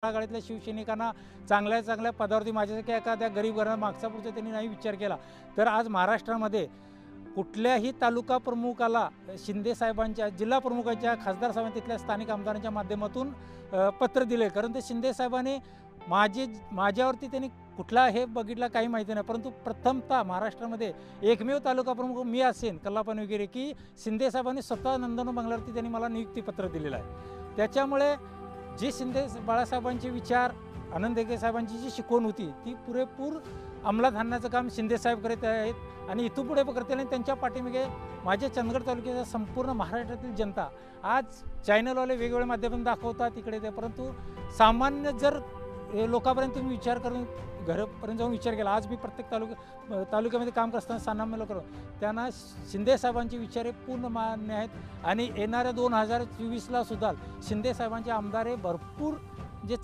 तळागाळातल्या शिवसैनिकांना चांगल्या चांगल्या पदावरती माझ्यासारख्या एखाद्या गरीब घराला मागचा पुढचा त्यांनी नाही विचार केला तर आज महाराष्ट्रामध्ये कुठल्याही तालुका प्रमुखाला शिंदे साहेबांच्या जिल्हा प्रमुखांच्या खासदार साहेबांच्या तिथल्या स्थानिक आमदारांच्या माध्यमातून पत्र दिले. कारण ते शिंदे साहेबांनी माझ्यावरती त्यांनी कुठला हे बघितला काही माहिती नाही, परंतु प्रथमतः महाराष्ट्रामध्ये एकमेव तालुका प्रमुख मी असेन कल्लापाणी वगैरे की शिंदे साहेबांनी स्वतः नंदनवन बंगल्यावरती त्यांनी मला नियुक्तीपत्र दिलेलं आहे. त्याच्यामुळे जे शिंदे बाळासाहेबांचे विचार आनंद हेगे साहेबांची जी शिकवण होती ती पुरेपूर अंमलात आणण्याचं काम शिंदेसाहेब करत आहेत आणि इथून पुढे करतील. आणि त्यांच्या पाठीमागे माझ्या चंदगड तालुक्याचा संपूर्ण महाराष्ट्रातील जनता आज चॅनलवाले वेगवेगळ्या माध्यमातून दाखवतात इकडे ते, परंतु सामान्य जर लोकांपर्यंत तुम्ही विचार करून घरापर्यंत जाऊन विचार केला, आज मी प्रत्येक तालुक्यामध्ये काम करताना सामान्य लोक त्यांना शिंदे साहेबांचे विचार हे पूर्ण मान्य आहेत. आणि येणाऱ्या 2024ला सुद्धा शिंदे साहेबांचे आमदार हे भरपूर जे